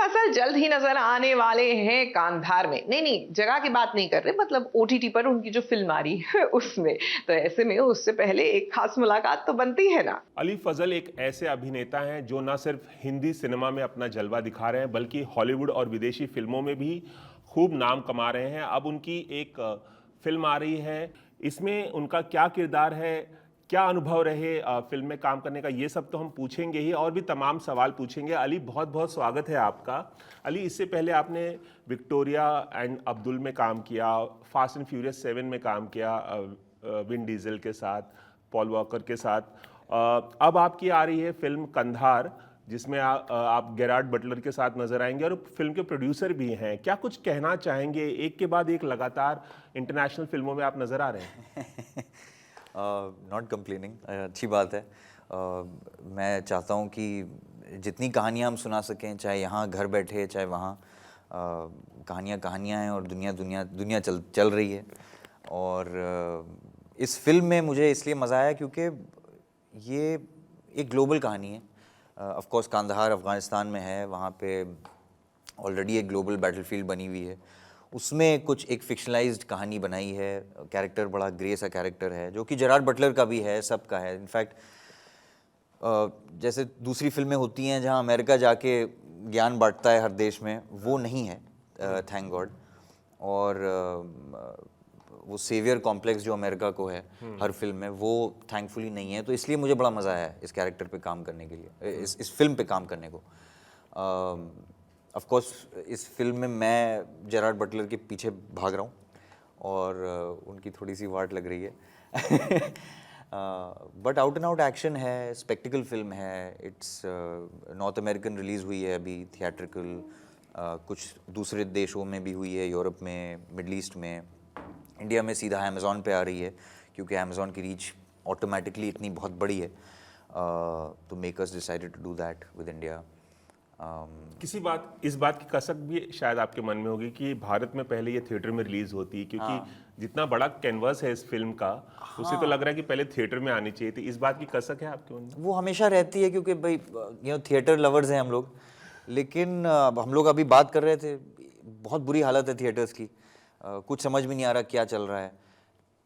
फसल जल्द ही नजर आने वाले हैं कांधार में। नहीं नहीं, जगह की बात नहीं कर रहे, मतलब ओटीटी पर उनकी जो फिल्म आ रही है उसमें। तो ऐसे में उससे पहले एक खास मुलाकात तो बनती है ना। अली फजल एक ऐसे अभिनेता हैं जो न सिर्फ हिंदी सिनेमा में अपना जलवा दिखा रहे हैं बल्कि हॉलीवुड और विदेशी फिल्मों में भी खूब नाम कमा रहे हैं। अब उनकी एक फिल्म आ रही है, इसमें उनका क्या किरदार है, क्या अनुभव रहे फिल्म में काम करने का, ये सब तो हम पूछेंगे ही और भी तमाम सवाल पूछेंगे। अली, बहुत बहुत स्वागत है आपका। अली, इससे पहले आपने विक्टोरिया एंड अब्दुल में काम किया, फास्ट एंड फ्यूरियस 7 में काम किया, विन डीजल के साथ, पॉल वॉकर के साथ। अब आपकी आ रही है फिल्म कंधार, जिसमें आप गेरार्ड बटलर के साथ नजर आएंगे और फिल्म के प्रोड्यूसर भी हैं। क्या कुछ कहना चाहेंगे? एक के बाद एक लगातार इंटरनेशनल फिल्मों में आप नजर आ रहे हैं। नॉट कंप्लेनिंग, अच्छी बात है। मैं चाहता हूँ कि जितनी कहानियाँ हम सुना सकें, चाहे यहाँ घर बैठे चाहे वहाँ, कहानियाँ कहानियाँ हैं और दुनिया दुनिया दुनिया चल रही है। और इस फिल्म में मुझे इसलिए मज़ा आया क्योंकि ये एक ग्लोबल कहानी है। ऑफ कोर्स कांधार अफ़गानिस्तान में है, वहाँ पे ऑलरेडी एक ग्लोबल बैटलफील्ड बनी हुई है। उसमें कुछ एक फिक्शनलाइज्ड कहानी बनाई है। कैरेक्टर बड़ा ग्रे सा कैरेक्टर है जो कि जेरार्ड बटलर का भी है, सबका है। इनफैक्ट जैसे दूसरी फिल्में होती हैं जहाँ अमेरिका जाके ज्ञान बांटता है हर देश में, वो नहीं है, थैंक गॉड। और वो सेवियर कॉम्प्लेक्स जो अमेरिका को है हर फिल्म में, वो थैंकफुली नहीं है। तो इसलिए मुझे बड़ा मज़ा आया इस कैरेक्टर पे काम करने के लिए, इस फिल्म पे काम करने को। ऑफ कोर्स इस फिल्म में मैं जेरार्ड बटलर के पीछे भाग रहा हूँ और उनकी थोड़ी सी वाट लग रही है। But out and out action है, स्पेक्टिकल फिल्म है। इट्स नॉर्थ अमेरिकन रिलीज़ हुई है अभी थिएट्रिकल, कुछ दूसरे देशों में भी हुई है, यूरोप में, मिडल ईस्ट में। इंडिया में सीधा अमेज़ॉन पे आ रही है क्योंकि अमेज़ॉन की रीच ऑटोमेटिकली इतनी बहुत बड़ी है। तो makers decided to do that with India. इस बात की कसक भी शायद आपके मन में होगी कि भारत में पहले ये थिएटर में रिलीज होती है, क्योंकि जितना बड़ा कैनवास है इस फिल्म का, उसे तो लग रहा है कि पहले थिएटर में आनी चाहिए थी। इस बात की कसक है आपके मन में? वो हमेशा रहती है क्योंकि भाई थिएटर लवर्स हैं हम लोग। लेकिन हम लोग अभी बात कर रहे थे, बहुत बुरी हालत है थिएटर्स की। कुछ समझ में नहीं आ रहा क्या चल रहा है।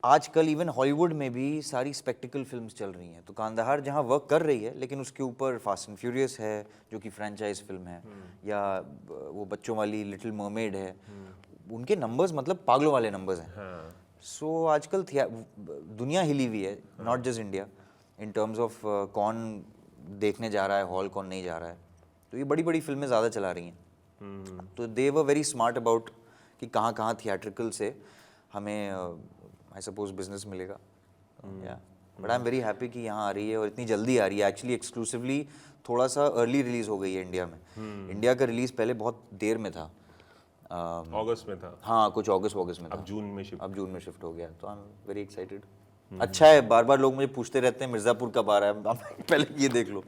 आजकल इवन हॉलीवुड में भी सारी स्पेक्टिकल फिल्म्स चल रही हैं। तो कांधार जहाँ वर्क कर रही है, लेकिन उसके ऊपर फास्ट एंड फ्यूरियस है जो कि फ्रेंचाइज फिल्म है, या वो बच्चों वाली लिटिल मर्मेड है। उनके नंबर्स मतलब पागलों वाले नंबर्स हैं। सो आजकल दुनिया हिली हुई है, not just India, in terms of कौन देखने जा रहा है हॉल, कौन नहीं जा रहा है। तो ये बड़ी बड़ी फिल्में ज़्यादा चला रही हैं। तो दे वर वेरी स्मार्ट अबाउट कि कहाँ कहाँ थिएट्रिकल से हमें आई सपोज बिजनेस मिलेगा। But I am very happy कि यहाँ आ रही है और इतनी जल्दी आ रही है। एक्चुअली एक्सक्लूसिवली थोड़ा सा अर्ली रिलीज हो गई है इंडिया में। इंडिया का रिलीज पहले बहुत देर में था, अगस्त में था। हाँ, कुछ अगस्त में था। अब जून में शिफ्ट हो गया। तो आई एम वेरी एक्साइटेड। अच्छा है, बार बार लोग मुझे पूछते रहते हैं मिर्ज़ापुर कब आ रहा है, पहले ये देख लो।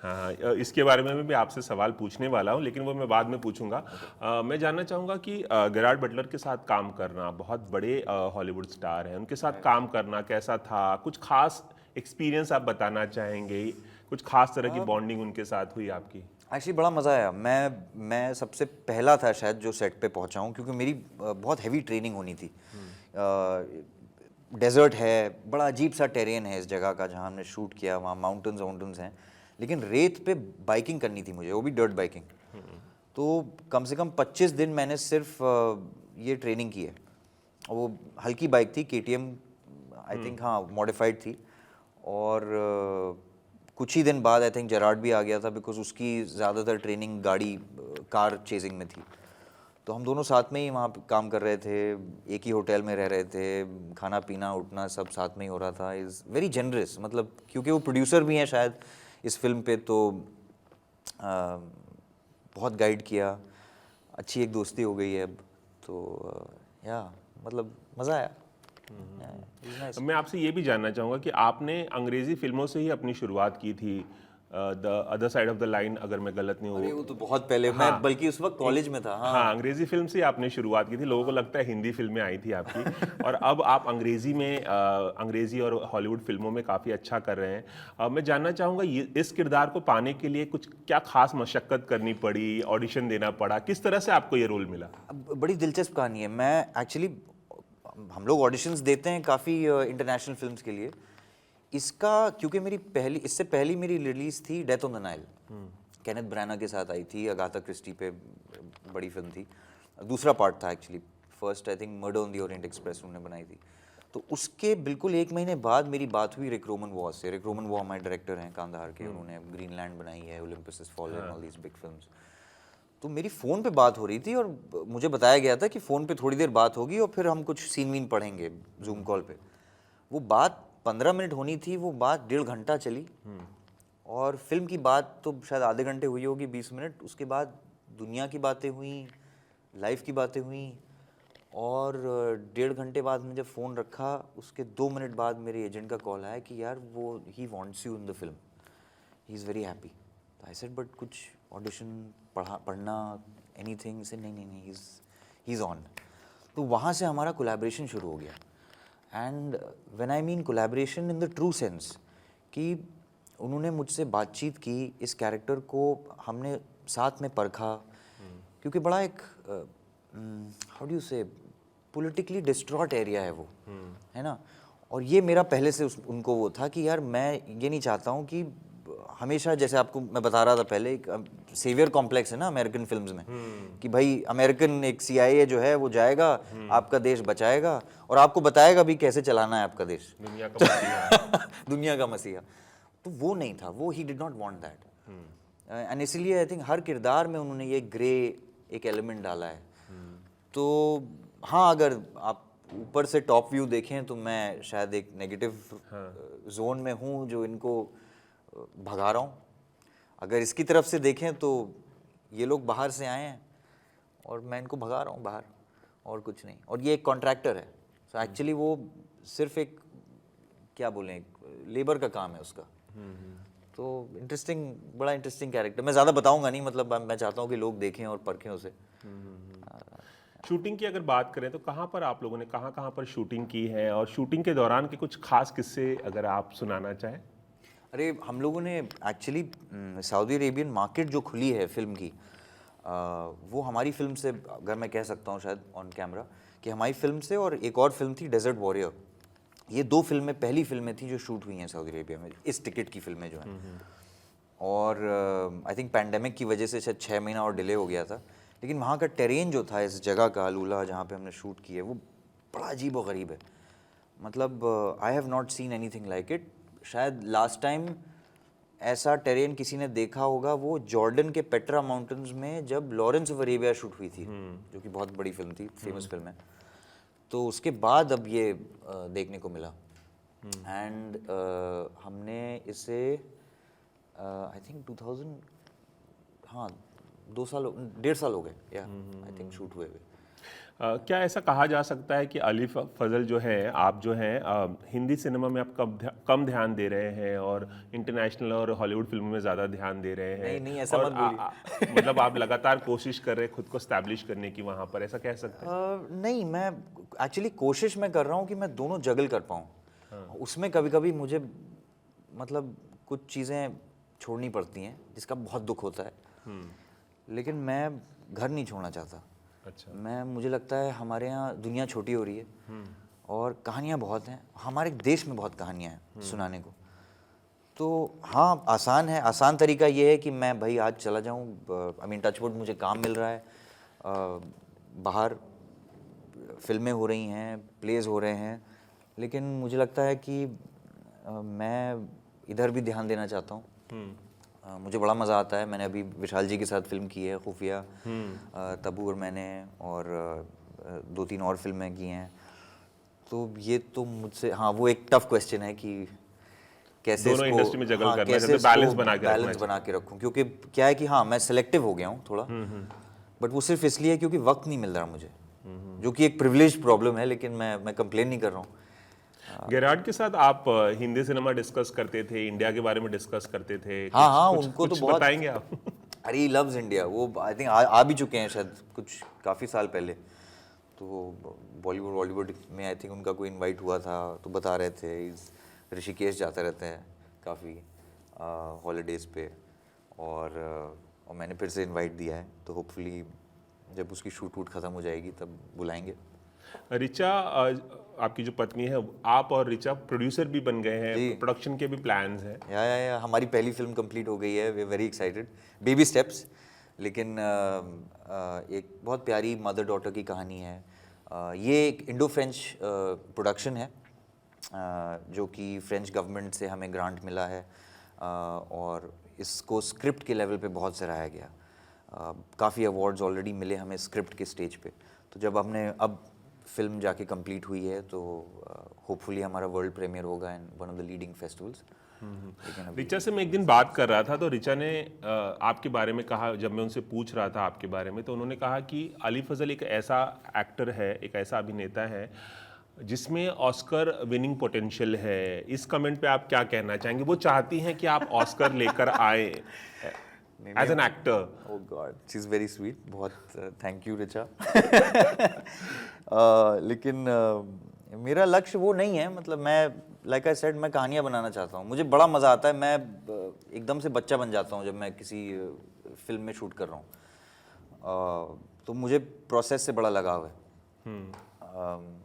हाँ, इसके बारे में भी आपसे सवाल पूछने वाला हूँ, लेकिन वो मैं बाद में पूछूंगा। मैं जानना चाहूँगा कि गेरार्ड बटलर के साथ काम करना, बहुत बड़े हॉलीवुड स्टार हैं, उनके साथ काम करना कैसा था? कुछ खास एक्सपीरियंस आप बताना चाहेंगे? कुछ खास तरह की बॉन्डिंग उनके साथ हुई आपकी? एक्चुअली बड़ा मज़ा आया। मैं सबसे पहला था शायद जो सेट पे पहुंचा हूँ, क्योंकि मेरी बहुत हैवी ट्रेनिंग होनी थी। डेजर्ट है, बड़ा अजीब सा टेरेन है इस जगह का जहाँ हमने शूट किया। वहाँ माउंटेन्स हैं, लेकिन रेत पे बाइकिंग करनी थी मुझे, वो भी डर्ट बाइकिंग। तो कम से कम 25 दिन मैंने सिर्फ ये ट्रेनिंग की है। वो हल्की बाइक थी, KTM आई थिंक, हाँ, मॉडिफाइड थी। और कुछ ही दिन बाद आई थिंक जेरार्ड भी आ गया था, बिकॉज उसकी ज़्यादातर ट्रेनिंग कार चेजिंग में थी। तो हम दोनों साथ में ही वहाँ पे काम कर रहे थे, एक ही होटल में रह रहे थे, खाना पीना उठना सब साथ में ही हो रहा था। इज़ वेरी जनरस, मतलब क्योंकि वो प्रोड्यूसर भी हैं शायद इस फिल्म पे, तो बहुत गाइड किया। अच्छी एक दोस्ती हो गई है अब तो। मतलब मज़ा आया। मैं आपसे ये भी जानना चाहूँगा कि आपने अंग्रेज़ी फिल्मों से ही अपनी शुरुआत की थी, the other side of the line, अगर मैं गलत नहीं अरे हूँ। वो तो बहुत पहले, मैं बल्कि उस वक्त कॉलेज में था। हाँ हाँ, अंग्रेजी फिल्म से आपने शुरुआत की थी, लोगों को लगता है हिंदी फिल्में आई थी आपकी और अब आप अंग्रेजी में अंग्रेजी और हॉलीवुड फिल्मों में काफ़ी अच्छा कर रहे हैं। मैं जानना चाहूँगा इस किरदार को पाने के लिए कुछ क्या खास मशक्क़त करनी पड़ी, ऑडिशन देना पड़ा, किस तरह से आपको ये रोल मिला? अब बड़ी दिलचस्प कहानी है। मैं एक्चुअली, हम लोग ऑडिशंस देते हैं काफ़ी इंटरनेशनल फिल्म्स के लिए। इसका क्योंकि इससे पहली मेरी रिलीज थी death on the Nile, Kenneth Branagh के साथ आई थी, अगाथा क्रिस्टी पे बड़ी फिल्म थी। दूसरा पार्ट था actually, first I think murder on the Orient express उन्होंने बनाई थी। तो उसके बिल्कुल 1 महीने बाद मेरी बात हुई रिक रोमन वॉ से। रिक रोमन वॉ हमारे डायरेक्टर हैं कांधार के, उन्होंने ग्रीनलैंड बनाई है, Olympus has fallen, all these big films. तो मेरी फ़ोन पे बात हो रही थी और मुझे बताया गया था कि फ़ोन पे थोड़ी देर बात होगी और फिर हम कुछ सीन वीन पढ़ेंगे जूम कॉल पे। वो बात 15 मिनट होनी थी, वो बात 1.5 घंटा चली। और फिल्म की बात तो शायद आधे घंटे हुई होगी, 20 मिनट। उसके बाद दुनिया की बातें हुई, लाइफ की बातें हुई। और 1.5 घंटे बाद मैंने जब फ़ोन रखा, उसके 2 मिनट बाद मेरे एजेंट का कॉल आया कि यार वो he wants you in the film, he is very happy. I said but कुछ ऑडिशन पढ़ना एनीथिंग? से नहीं, ही इज़ ऑन। तो वहाँ से हमारा कोलैबोरेशन शुरू हो गया। And when I mean collaboration in the true sense, कि उन्होंने मुझसे बातचीत की, इस कैरेक्टर को हमने साथ में परखा, क्योंकि बड़ा एक हाउ डू यू से पॉलिटिकली डिस्ट्रॉट एरिया है वो, है ना। और ये मेरा पहले से उनको वो था कि यार मैं ये नहीं चाहता हूँ कि हमेशा, जैसे आपको मैं बता रहा था पहले, एक सेवियर कॉम्प्लेक्स है ना अमेरिकन फिल्म्स में, कि भाई अमेरिकन एक CIA जो है वो जाएगा, आपका देश बचाएगा और आपको बताएगा भी कैसे चलाना है आपका देश, दुनिया का मसीहा। दुनिया का मसीहा। तो वो नहीं था, वो he did not want that. And इसीलिए आई थिंक हर किरदार में उन्होंने ये ग्रे एक एलिमेंट डाला है। तो हाँ, अगर आप ऊपर से टॉप व्यू देखें तो मैं शायद एक नेगेटिव जोन में हूँ जो इनको भगा रहा हूँ। अगर इसकी तरफ से देखें तो ये लोग बाहर से आए हैं और मैं इनको भगा रहा हूँ बाहर, और कुछ नहीं। और ये एक कॉन्ट्रैक्टर है, सो एक्चुअली वो सिर्फ एक, क्या बोलें, लेबर का काम है उसका। तो बड़ा इंटरेस्टिंग कैरेक्टर। मैं ज़्यादा बताऊंगा नहीं, मतलब मैं चाहता हूँ कि लोग देखें और परखें उसे। शूटिंग की अगर बात करें तो कहाँ पर आप लोगों ने कहाँ पर शूटिंग की है, और शूटिंग के दौरान के कुछ खास किस्से अगर आप सुनाना चाहें? अरे हम लोगों ने एक्चुअली सऊदी अरेबियन मार्केट जो खुली है फिल्म की, वो हमारी फिल्म से, अगर मैं कह सकता हूँ शायद ऑन कैमरा, कि हमारी फिल्म से, और एक और फिल्म थी डेजर्ट वॉरियर, ये 2 फिल्में पहली फिल्में थी जो शूट हुई हैं सऊदी अरेबिया में, इस टिकट की फिल्में जो हैं। और आई थिंक पैंडेमिक की वजह से शायद 6 महीना और डिले हो गया था। लेकिन वहाँ का टेरेन जो था इस जगह का, अलूला जहाँ पे हमने शूट की है, वो बड़ा अजीब व गरीब है। मतलब आई have not scene anything like it. शायद लास्ट टाइम ऐसा टेरेन किसी ने देखा होगा वो जॉर्डन के पेट्रा माउंटेन्स में जब लॉरेंस ऑफ अरेबिया शूट हुई थी, जो कि बहुत बड़ी फिल्म थी, फेमस फिल्म है। तो उसके बाद अब ये देखने को मिला। एंड हमने इसे आई थिंक 2000, हाँ 1.5 साल हो गए, या आई थिंक शूट हुए हुए। क्या ऐसा कहा जा सकता है कि अली फजल जो है, आप जो हैं हिंदी सिनेमा में आप कम ध्यान दे रहे हैं और इंटरनेशनल और हॉलीवुड फिल्मों में ज़्यादा ध्यान दे रहे हैं? नहीं, ऐसा मत बोलिए। मतलब आप लगातार कोशिश कर रहे हैं खुद को स्टैब्लिश करने की वहाँ पर, ऐसा कह सकते हैं? नहीं, मैं एक्चुअली कोशिश मैं कर रहा हूँ कि मैं दोनों जगल कर पाऊँ। उसमें कभी कभी मुझे मतलब कुछ चीज़ें छोड़नी पड़ती हैं जिसका बहुत दुख होता है, लेकिन मैं घर नहीं छोड़ना चाहता। अच्छा। मुझे लगता है हमारे यहाँ दुनिया छोटी हो रही है और कहानियाँ बहुत हैं, हमारे देश में बहुत कहानियाँ हैं सुनाने को। तो हाँ, आसान तरीका ये है कि मैं भाई आज चला जाऊँ, आई मीन टचवुड मुझे काम मिल रहा है, बाहर फिल्में हो रही हैं, प्लेज हो रहे हैं, लेकिन मुझे लगता है कि मैं इधर भी ध्यान देना चाहता हूँ। मुझे बड़ा मज़ा आता है। मैंने अभी विशाल जी के साथ फिल्म की है खुफिया, तबू और मैंने, और 2-3 और फिल्में की हैं। तो ये तो मुझसे, हाँ, वो एक टफ क्वेश्चन है कि कैसे दोनों इसको, इंडस्ट्री में जगल हाँ, करना, कैसे कैसे बैलेंस बना के रखूँ। क्योंकि क्या है कि हाँ, मैं सिलेक्टिव हो गया हूँ थोड़ा, बट वो सिर्फ इसलिए क्योंकि वक्त नहीं मिल रहा मुझे, जो कि एक प्रिविलेज प्रॉब्लम है, लेकिन मैं कंप्लेन नहीं कर रहा हूँ। गेरार्ड के साथ आप हिंदी सिनेमा डिस्कस करते थे, इंडिया के बारे में डिस्कस करते थे। हाँ हाँ, कुछ उनको तो कुछ बहुत बताएंगे आप? अरे ही लव्स इंडिया, वो आई थिंक आ भी चुके हैं शायद कुछ काफ़ी साल पहले। तो बॉलीवुड में आई थिंक उनका कोई इनवाइट हुआ था, तो बता रहे थे ऋषिकेश जाते रहते हैं काफ़ी हॉलीडेज़ पे, और मैंने फिर से इनवाइट दिया है, तो होपफुली जब उसकी शूट वूट ख़त्म हो जाएगी तब बुलाएंगे। रिचा, आपकी जो पत्नी है, आप और रिचा प्रोड्यूसर भी बन गए हैं, प्रोडक्शन के भी प्लान्स हैं। या हमारी पहली फिल्म कंप्लीट हो गई है, we are very excited, baby steps, लेकिन एक बहुत प्यारी मदर डॉटर की कहानी है। ये एक इंडो फ्रेंच प्रोडक्शन है, जो कि फ्रेंच गवर्नमेंट से हमें ग्रांट मिला है, और इसको स्क्रिप्ट के लेवल पे बहुत सराहा गया। काफ़ी अवार्ड्स ऑलरेडी मिले हमें स्क्रिप्ट के स्टेज पे। तो जब हमने अब फिल्म जाके कंप्लीट हुई है, तो होपफुली हमारा वर्ल्ड प्रीमियर होगा in one of the leading festivals. Richa से मैं एक दिन बात कर रहा था, तो रिचा ने आपके बारे में कहा, जब मैं उनसे पूछ रहा था आपके बारे में, तो उन्होंने कहा कि अली फजल एक ऐसा एक्टर है, एक ऐसा अभिनेता है जिसमें ऑस्कर विनिंग पोटेंशियल है। इस कमेंट पे आप क्या कहना चाहेंगे? वो चाहती हैं कि आप ऑस्कर लेकर आए as an actor. Oh god, she is very sweet, बहुत थैंक यू रिचा। लेकिन मेरा लक्ष्य वो नहीं है, मतलब मैं लाइक आई सेड, मैं कहानियाँ बनाना चाहता हूँ। मुझे बड़ा मज़ा आता है, मैं एकदम से बच्चा बन जाता हूँ जब मैं किसी फिल्म में शूट कर रहा हूँ। तो मुझे प्रोसेस से बड़ा लगाव है।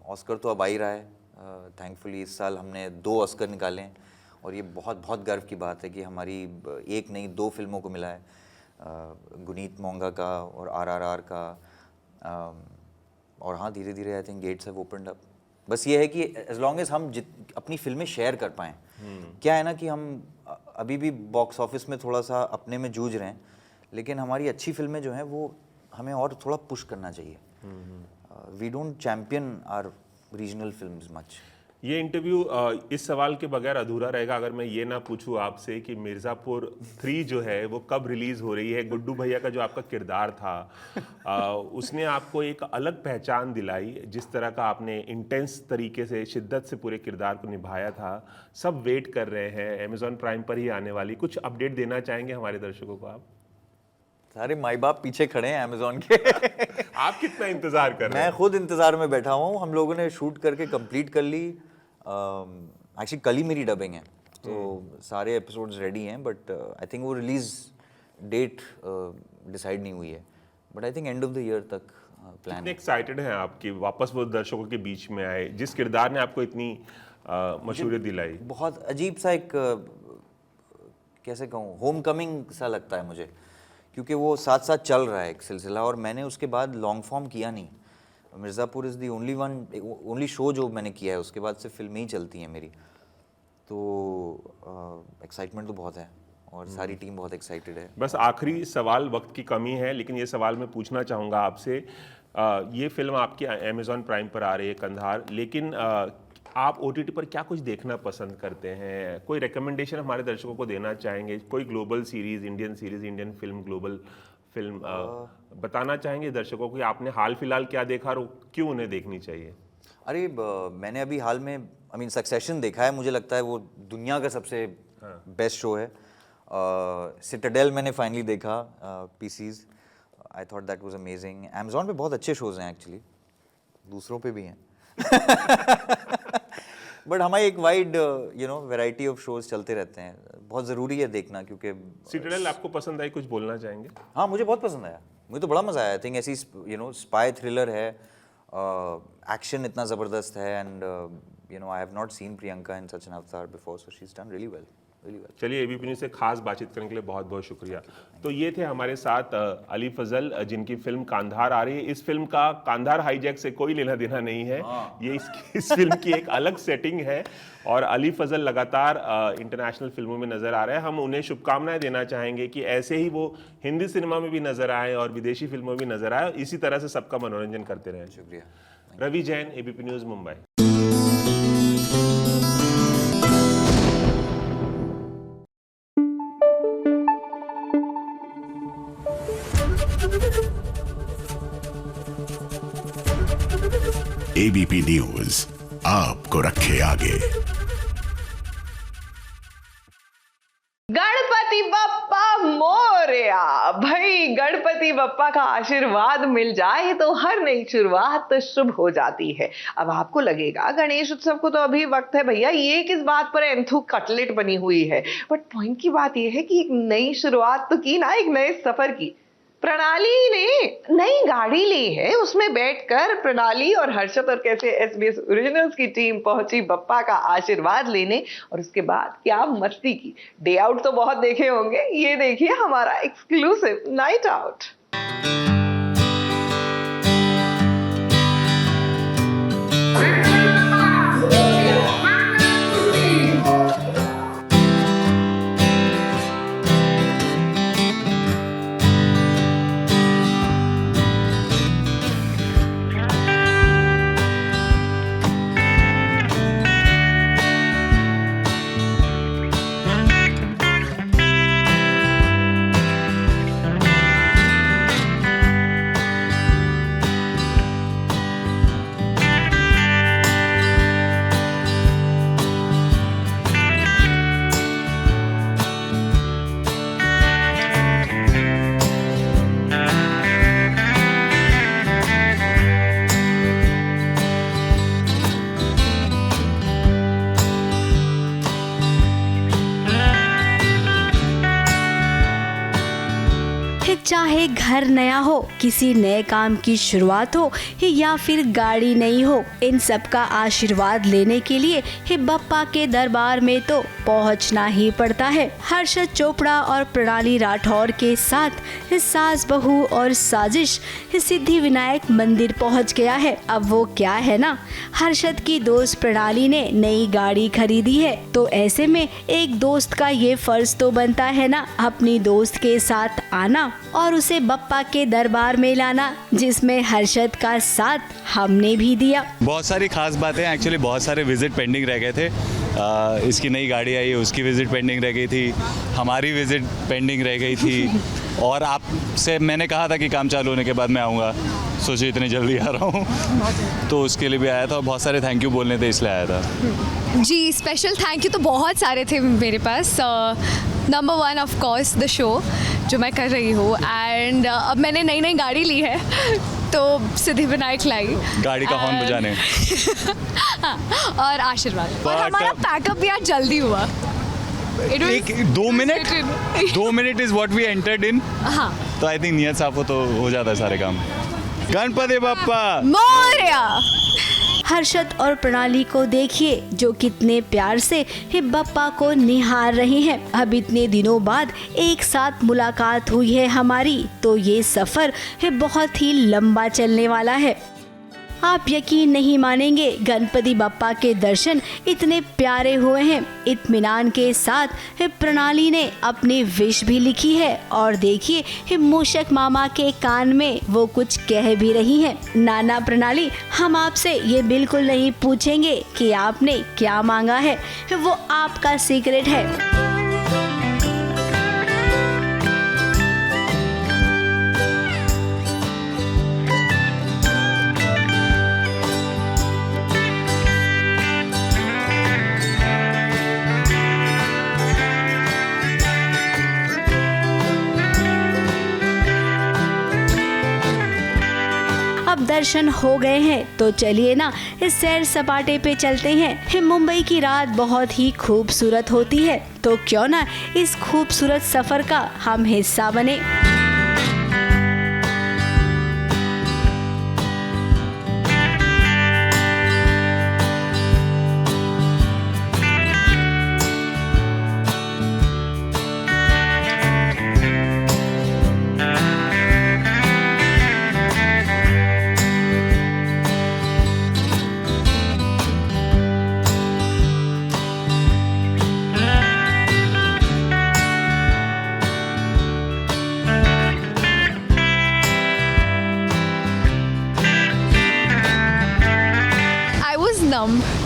ऑस्कर तो अब आ ही रहा है, थैंकफुली इस साल हमने 2 ऑस्कर निकाले हैं, और ये बहुत बहुत गर्व की बात है कि हमारी एक नहीं 2 फिल्मों को मिला है, गुनीत मोंगा का और RRR का। और हाँ, धीरे धीरे I think gates have opened up. बस ये है कि एज लॉन्ग एज हम अपनी फिल्में शेयर कर पाएँ। क्या है ना कि हम अभी भी बॉक्स ऑफिस में थोड़ा सा अपने में जूझ रहे हैं, लेकिन हमारी अच्छी फिल्में जो हैं वो हमें और थोड़ा पुश करना चाहिए। We don't champion our regional films much. ये इंटरव्यू इस सवाल के बगैर अधूरा रहेगा अगर मैं ये ना पूछूं आपसे कि मिर्ज़ापुर 3 जो है वो कब रिलीज हो रही है। गुड्डू भैया का जो आपका किरदार था, उसने आपको एक अलग पहचान दिलाई। जिस तरह का आपने इंटेंस तरीके से, शिद्दत से पूरे किरदार को निभाया था, सब वेट कर रहे हैं। अमेज़ॉन प्राइम पर ही आने वाली, कुछ अपडेट देना चाहेंगे हमारे दर्शकों को आप? सारे माई बाप पीछे खड़े हैं अमेज़ॉन के। आप कितना इंतजार कर रहे हैं? मैं खुद इंतजार में बैठा हुआ हूँ। हम लोगों ने शूट करके कंप्लीट कर ली। एक्चुअली कल ही मेरी डबिंग है, तो सारे एपिसोड्स रेडी हैं, बट आई थिंक वो रिलीज डेट डिसाइड नहीं हुई है, but I think end of the year तक प्लान। कितने एक्साइटेड हैं आप कि वापस वो दर्शकों के बीच में आए, जिस किरदार ने आपको इतनी मशहूरियत दिलाई? बहुत अजीब सा एक कैसे कहूँ, होम कमिंग सा लगता है मुझे, क्योंकि वो साथ साथ चल रहा है एक सिलसिला, और मैंने उसके बाद लॉन्ग फॉर्म किया नहीं। Mirzapur is the only show जो मैंने किया है, उसके बाद से फिल्में ही चलती हैं मेरी। तो एक्साइटमेंट तो बहुत है, और सारी टीम बहुत एक्साइटेड है। बस आखिरी सवाल, वक्त की कमी है, लेकिन ये सवाल मैं पूछना चाहूँगा आपसे। ये फिल्म आपकी अमेज़ॉन प्राइम पर आ रही है, कंधार, लेकिन आप OTT पर क्या कुछ देखना पसंद करते हैं? कोई रिकमेंडेशन हमारे दर्शकों को देना चाहेंगे? कोई global series, Indian film, global film बताना चाहेंगे दर्शकों को कि आपने हाल फिलहाल क्या देखा और क्यों उन्हें देखनी चाहिए? अरे मैंने अभी हाल में सक्सेशन देखा है, मुझे लगता है वो दुनिया का सबसे बेस्ट शो है। सिटाडेल मैंने फाइनली देखा, PC's, I thought that was amazing. Amazon पे बहुत अच्छे शोज़ हैं एक्चुअली, दूसरों पे भी हैं। बट हमारी एक वाइड वैरायटी ऑफ शोज चलते रहते हैं, बहुत ज़रूरी है देखना, क्योंकि सिटाडेल आपको पसंद आई? कुछ बोलना चाहेंगे? हाँ, मुझे बहुत पसंद आया, मुझे तो बड़ा मज़ा आया। आई थिंक ऐसी स्पाई थ्रिलर है, एक्शन इतना ज़बरदस्त है, and I have not seen Priyanka in such an avatar before, so she is done really well. चलिए, ABP न्यूज़ से खास बातचीत करने के लिए बहुत बहुत शुक्रिया। तो ये थे हमारे साथ अली फजल, जिनकी फिल्म कांधार आ रही है। इस फिल्म का कांधार हाईजैक से कोई लेना देना नहीं है, ये इस फिल्म की एक अलग सेटिंग है, और अली फजल लगातार इंटरनेशनल फिल्मों में नजर आ रहे हैं। हम उन्हें शुभकामनाएं देना चाहेंगे कि ऐसे ही वो हिंदी सिनेमा में भी नजर आए और विदेशी फिल्मों में भी नजर आए, इसी तरह से सबका मनोरंजन करते रहें। शुक्रिया। Ravi Jain, ABP news, Mumbai. ABP News, आपको रखे आगे। गणपति बप्पा मोरया। भाई गणपति बप्पा का आशीर्वाद मिल जाए तो हर नई शुरुआत तो शुभ हो जाती है। अब आपको लगेगा गणेश उत्सव को तो अभी वक्त है भैया, ये किस बात पर एंथू कटलेट बनी हुई है। बट पॉइंट की बात ये है कि एक नई शुरुआत तो की ना, एक नए सफर की। प्रणाली ने नई गाड़ी ली है, उसमें बैठकर प्रणाली और हर्षद और कैसे SBS ओरिजिनल्स की टीम पहुंची बप्पा का आशीर्वाद लेने, और उसके बाद क्या मस्ती की। डे आउट तो बहुत देखे होंगे, ये देखिए हमारा एक्सक्लूसिव नाइट आउट। चाहे घर नया हो, किसी नए काम की शुरुआत हो या फिर गाड़ी नई हो, इन सब का आशीर्वाद लेने के लिए हे बप्पा के दरबार में तो पहुंचना ही पड़ता है। हर्षद चोपड़ा और प्रणाली राठौर के साथ सास बहू और साजिश सिद्धि विनायक मंदिर पहुंच गया है। अब वो क्या है ना, हर्षद की दोस्त प्रणाली ने नई गाड़ी खरीदी है, तो ऐसे में एक दोस्त का ये फर्ज तो बनता है ना अपनी दोस्त के साथ आना और उसे बप्पा के दरबार में लाना, जिसमें हर्षद का साथ हमने भी दिया। बहुत सारी खास बातें, एक्चुअली बहुत सारे विजिट पेंडिंग रह गए थे। इसकी नई गाड़ी आई, उसकी विजिट पेंडिंग रह गई थी, हमारी विजिट पेंडिंग रह गई थी, और आपसे मैंने कहा था कि काम चालू होने के बाद मैं आऊँगा, सोचिए इतनी जल्दी आ रहा हूँ, तो उसके लिए भी आया था और बहुत सारे थैंक यू बोलने थे इसलिए आया था। जी, स्पेशल थैंक यू तो बहुत सारे थे मेरे पास। Number 1 of course the show जो मैं कर रही हूँ, एंड अब मैंने नई गाड़ी ली है तो सिद्धि विनायक लाई, गाड़ी का हॉर्न बजाने और आशीर्वाद, और हमारा पैकअप भी आज जल्दी हुआ। एक 2 minute is what we entered in. हाँ, तो आई थिंक नियत साफ हो तो हो जाता है सारे काम। गणपति बप्पा मोरया। हर्षद और प्रणाली को देखिए जो कितने प्यार से हे बप्पा को निहार रहे हैं। अब इतने दिनों बाद एक साथ मुलाकात हुई है हमारी, तो ये सफर है बहुत ही लंबा चलने वाला है। आप यकीन नहीं मानेंगे, गणपति बप्पा के दर्शन इतने प्यारे हुए हैं। इत्मीनान के साथ प्रणाली ने अपनी विश भी लिखी है, और देखिए मूषक मामा के कान में वो कुछ कह भी रही हैं। नाना प्रणाली, हम आपसे ये बिल्कुल नहीं पूछेंगे कि आपने क्या मांगा है, वो आपका सीक्रेट है। अब दर्शन हो गए हैं तो चलिए ना इस सैर सपाटे पे चलते हैं। मुंबई की रात बहुत ही खूबसूरत होती है, तो क्यों ना इस खूबसूरत सफर का हम हिस्सा बने।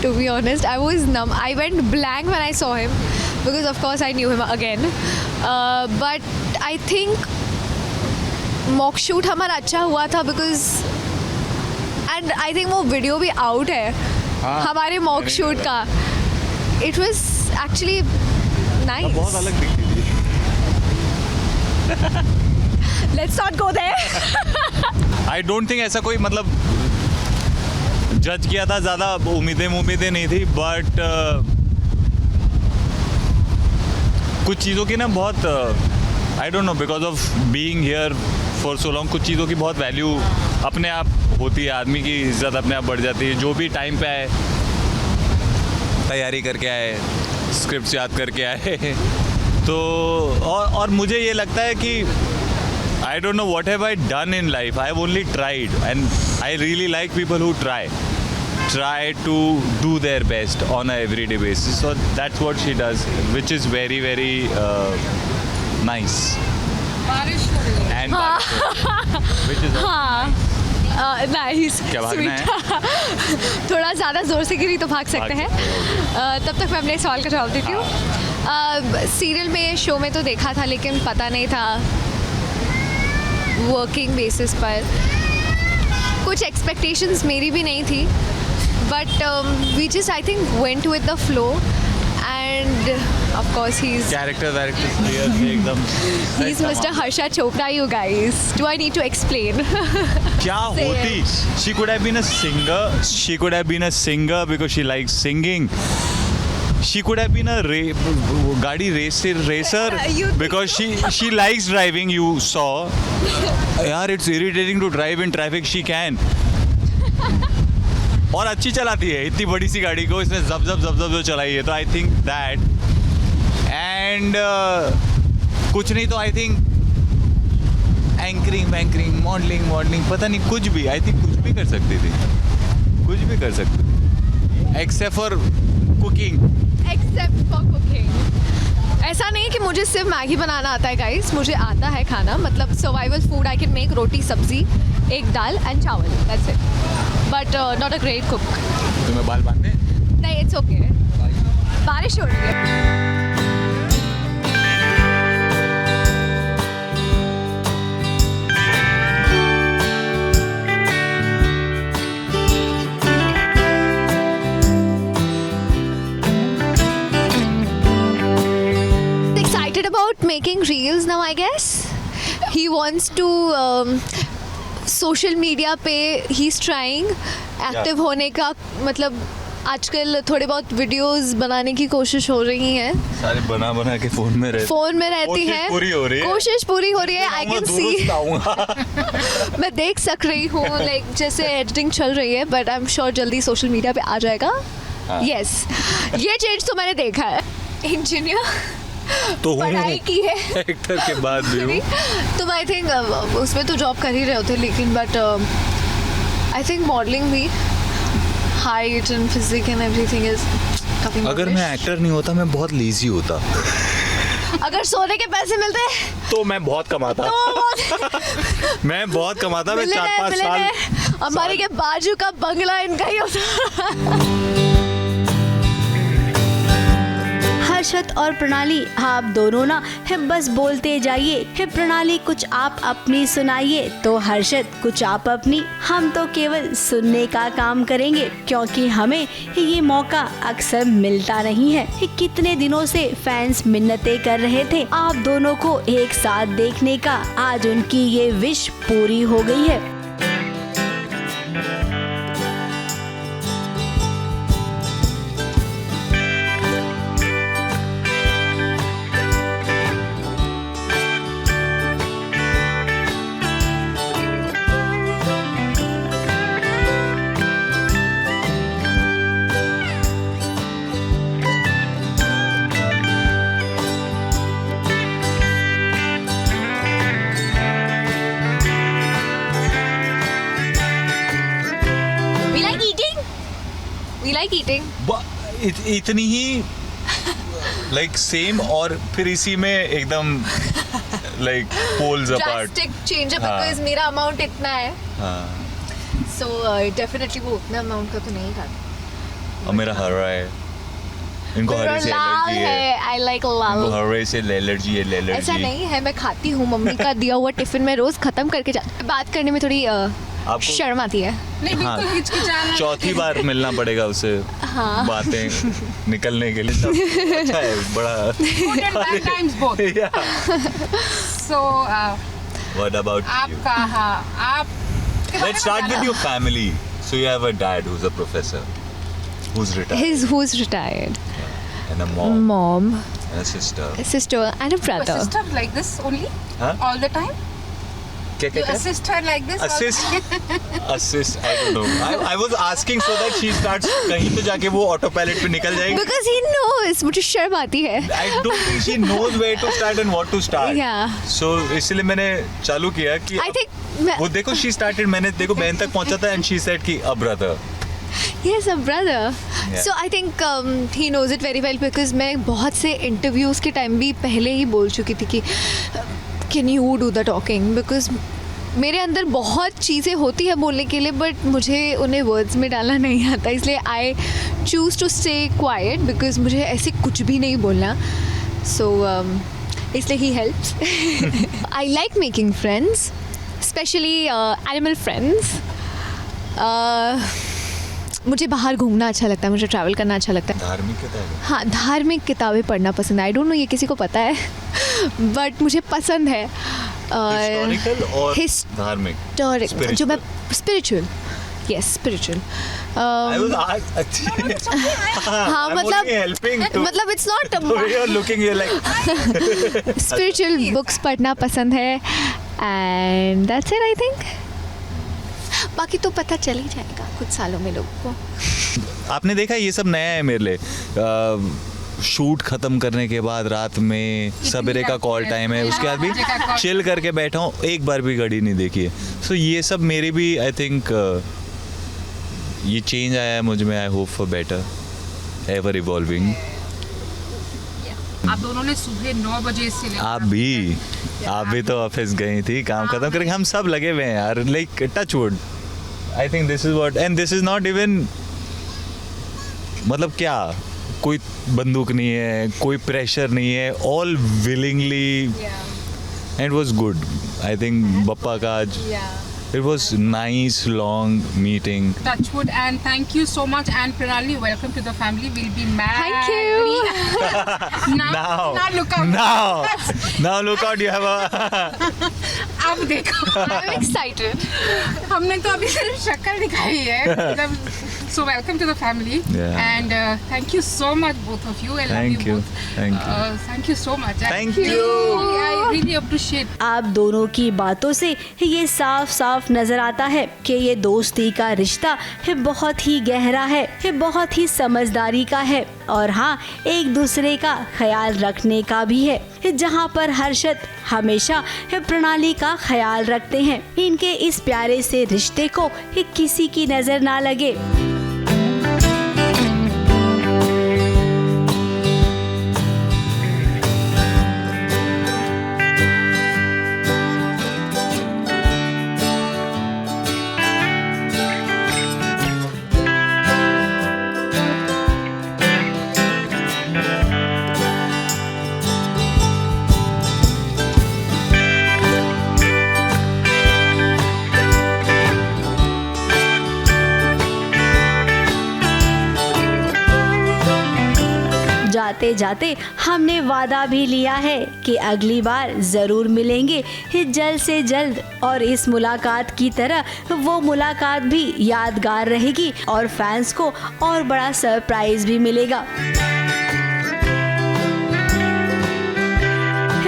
To be honest, I was numb. I went blank when I saw him because of course I knew him again. But I think mock shoot हमारा अच्छा हुआ था because and I think वो वीडियो भी आउट है हमारे mock shoot का. It was actually nice. बहुत अलग दिखती थी. Let's not go there. I don't think ऐसा कोई मतलब जज किया था, ज़्यादा उम्मीदें नहीं थी, बट कुछ चीज़ों की ना बहुत I don't know, because of being here for so long, कुछ चीज़ों की बहुत वैल्यू अपने आप होती है, आदमी की इज्जत अपने आप बढ़ जाती है. जो भी टाइम पे आए, तैयारी करके आए, स्क्रिप्ट याद करके आए. तो और मुझे ये लगता है कि I don't know what have I done in life. I've only tried, and I really like people who try to do their best on a everyday basis. So that's what she does, which is very very nice. And which is nice. क्या भागना है? थोड़ा ज़्यादा ज़ोर से गिरी तो भाग सकते हैं. तब तक मैं अपने सवाल का जवाब देती हूँ. सीरियल में, शो में तो देखा था, लेकिन पता नहीं था वर्किंग बेसिस पर. कुछ एक्सपेक्टेशंस मेरी भी नहीं थी, but we just I think went with the flow, and of course he is character एकदम he is mister Harsha Chopra. You guys, do I need to explain? क्या होती? She could have been a singer. She could have been a singer because she likes singing. She could have been a गाड़ी racer You think because she likes driving. You saw. यार, it's irritating to drive in traffic. She can. और अच्छी चलाती है, इतनी बड़ी सी गाड़ी को इसने जब जो चलाई है. तो आई थिंक दैट, एंड कुछ नहीं तो आई थिंक एंकरिंग, मॉडलिंग, पता नहीं, कुछ भी. आई थिंक कुछ भी कर सकती थी, कुछ भी कर सकती थी, एक्सेप्ट फॉर कुकिंग. ऐसा नहीं कि मुझे सिर्फ मैगी बनाना आता है गाइस, मुझे आता है खाना, मतलब survival food. I can make roti, sabzi, एक dal and chawal, that's it, but not a great cook. तुम्हें बाल बांधने? नहीं, इट्स ओके. बारिश हो रही है. About making reels now, I guess he wants to social media पे he's trying active होने का, मतलब आजकल थोड़े बहुत वीडियोस बनाने की कोशिश हो रही हैं. सारे बना के फोन में रहती है. कोशिश पूरी हो रही है. I can see. मैं देख सक रही हूँ, लाइक जैसे एडिटिंग चल रही है, बट आई एम श्योर जल्दी सोशल मीडिया पे आ जाएगा. यस, ये चेंज तो मैंने देखा है. इंजीनियर तो पढ़ाई की है, एक्टर के बाद भी हूँ. तो आई थिंक उसमें तो जॉब कर ही रहे होते, लेकिन बट आई थिंक मॉडलिंग भी, height and physique and everything is काफी. अगर मैं एक्टर नहीं होता, मैं बहुत लेजी होता. अगर सोने के पैसे मिलते तो मैं बहुत कमाता. मैं बहुत कमाता. मैं 4-5 साल हमारे के बाजू का बंगला इनका ही होता. हर्षद और प्रणाली, आप दोनों ना है बस बोलते जाइए. है प्रणाली, कुछ आप अपनी सुनाइए, तो हर्षद कुछ आप अपनी. हम तो केवल सुनने का काम करेंगे, क्योंकि हमें ये मौका अक्सर मिलता नहीं है. कितने दिनों से फैंस मिन्नतें कर रहे थे आप दोनों को एक साथ देखने का. आज उनकी ये विश पूरी हो गई है. इतनी ही लाइक सेम, और फिर इसी में एकदम like poles apart. Drastic change है, बिकॉज़ मेरा अमाउंट इतना है. सो डेफिनेटली वो उतना अमाउंट का तो नहीं था. और मेरा हरा है. इनको हरे से एलर्जी है. आई लाइक लाल. इनको हरे से एलर्जी है. ऐसा नहीं है, मैं खाती हूँ. मम्मी का दिया हुआ टिफिन में रोज खत्म करके जाती. बात करने में थोड़ी आपको शर्म आती है। नहीं बिल्कुल हिचकिचाना। चौथी बार मिलना पड़ेगा उससे, बातें निकलने के लिए। तब अच्छा है, बड़ा Good and bad times both. Yeah. So What about you? आपका हाँ आप Let's start with your family. So you have a dad who's a professor, who's retired, Who's retired, and a mom, mom, and a sister. a sister and a your brother. sister like this only Huh? all the time? क्या You क्या assist her like this? all the time? assist. I don't know. I was asking so that she starts कहीं तो जाके वो auto pilot पे निकल जाएगी. Because he knows, मुझे शर्म आती है। I don't think she knows where to start and what to start. Yeah. So इसलिए मैंने चालू किया कि I think वो देखो she started, मैंने देखो बहन तक पहुंचा था and she said कि a brother. Yes, a brother. Yeah. So I think he knows it very well because मैं बहुत से इंटरव्यूज़ के टाइम भी पहले ही बोल चुकी थी कि can you do the talking, because मेरे अंदर बहुत चीज़ें होती है बोलने के लिए बट मुझे उन्हें वर्ड्स में डालना नहीं आता, इसलिए I choose to stay quiet because मुझे ऐसे कुछ भी नहीं बोलना. सो इसलिए ही helps. I like making friends, specially animal friends. मुझे बाहर घूमना अच्छा लगता है, मुझे ट्रैवल करना अच्छा लगता है. धार्मिक किताबें. हाँ, धार्मिक किताबें पढ़ना पसंद है. आई डोंट नो ये किसी को पता है बट मुझे पसंद है. हिस्टोरिकल और धार्मिक. हिस्टोरिक जो मैं spiritual, yes spiritual. I was हाँ, मतलब it's not you're looking, you're like spiritual books पढ़ना पसंद है and that's it I think. बाकी तो पता चल ही जाएगा कुछ सालों में लोगों को. आपने देखा ये सब नया है मेरे लिए. शूट खत्म करने के बाद रात में सवेरे का कॉल टाइम है, उसके बाद भी चिल करके बैठा हूँ, एक बार भी घड़ी नहीं देखी है. सो ये सब मेरी भी आई थिंक ये चेंज आया है मुझ में. I hope for better, ever evolving. आप दोनों ने सुबह 9 बजे से लेकर आप भी तो ऑफिस गई थी, काम खत्म करके. हम सब लगे हुए हैं यार, like touch wood. I think this is what, and this is not even, मतलब क्या कोई बंदूक नहीं है, कोई प्रेशर नहीं है, all willingly. And was good. I think Bappa का आज it was nice long meeting. Touchwood, and thank you so much. And Pranali, welcome to the family. We'll be mad. Thank you. now look out. Now look out. You have a अब देखो. I'm excited. हमने तो अभी सिर्फ शक्ल दिखाई है. So welcome to the family. Yeah. And thank you so much, both of you. I love Thank you you. both. Thank you. Thank you so much. Thank you. I really appreciate. आप दोनों की बातों से ये साफ साफ नजर आता है कि ये दोस्ती का रिश्ता है बहुत ही गहरा है बहुत ही समझदारी का है और हाँ, एक दूसरे का ख्याल रखने का भी है, जहाँ पर हर्षद हमेशा प्रणाली का ख्याल रखते हैं. इनके इस प्यारे से रिश्ते को किसी की नजर ना लगे. जाते जाते हमने वादा भी लिया है कि अगली बार जरूर मिलेंगे जल्द से जल्द, और इस मुलाकात की तरह वो मुलाकात भी यादगार रहेगी और फैंस को और बड़ा सरप्राइज भी मिलेगा.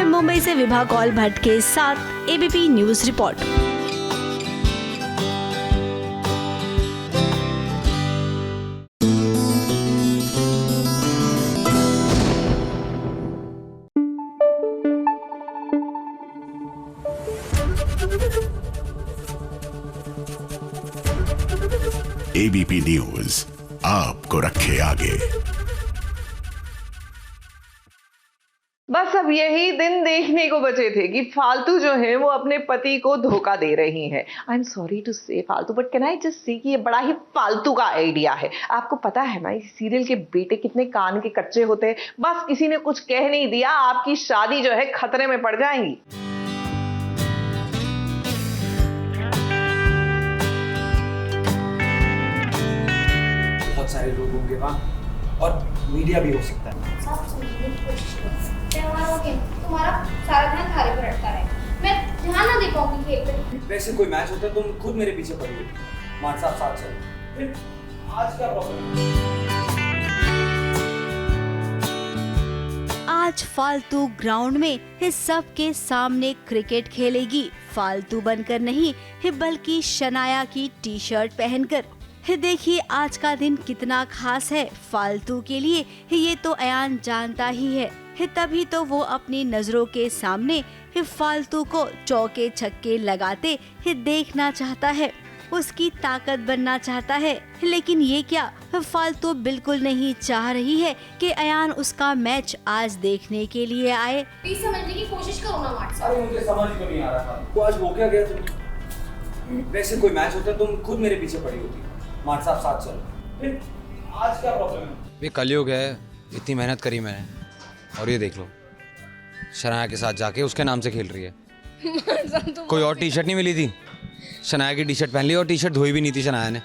मुंबई से विभा कौल भट्ट के साथ ABP news report. ABP news आपको रखे आगे. बस अब यही दिन देखने को बचे थे कि फालतू जो है वो अपने पति को धोखा दे रही हैं. आई एम सॉरी टू से फालतू, but can I just say कि ये बड़ा ही फालतू का आइडिया है. आपको पता है ना इस सीरियल के बेटे कितने कान के कच्चे होते हैं. बस किसी ने कुछ कह नहीं दिया, आपकी शादी जो है खतरे में पड़ जाएंगी. मीडिया भी हो सकता है। सब समझने की कोशिश करो। त्योहारों के तुम्हारा सारा ध्यान थारे पर अटका रहे, मैं ध्यान ना दे पाऊंगी खेल पे। वैसे कोई मैच होता तुम खुद मेरे पीछे पड़ी होती, मान साहब साथ चलो। फिर आज क्या प्रॉब्लम है? आज फालतू ग्राउंड में ये सबके सामने क्रिकेट खेलेगी, फालतू बनकर नहीं बल्कि शनाया की टी शर्ट पहनकर। देखिए आज का दिन कितना खास है फालतू के लिए, ये तो अयान जानता ही है। तभी तो वो अपनी नजरों के सामने फालतू को चौके छक्के लगाते देखना चाहता है, उसकी ताकत बनना चाहता है। लेकिन ये क्या, फालतू बिल्कुल नहीं चाह रही है कि अयान उसका मैच आज देखने के लिए आए। प्लीज समझने की कोशिश करो ना मार्ट। अरे मुझे समझ तो नहीं आ रहा था, वो आज हो क्या गया तुम? वैसे कोई मैच होता तुम खुद मेरे पीछे पड़ी होती, मान साहब साथ चलो। फिर आज क्या प्रॉब्लम है? ये कलयुग है, इतनी मेहनत करी मैंने और ये देख लो शनाया के साथ जाके उसके नाम से खेल रही है। कोई और टी शर्ट नहीं मिली थी, शनाया की टी शर्ट पहन ली और टी शर्ट धोई भी नहीं थी शनाया ने।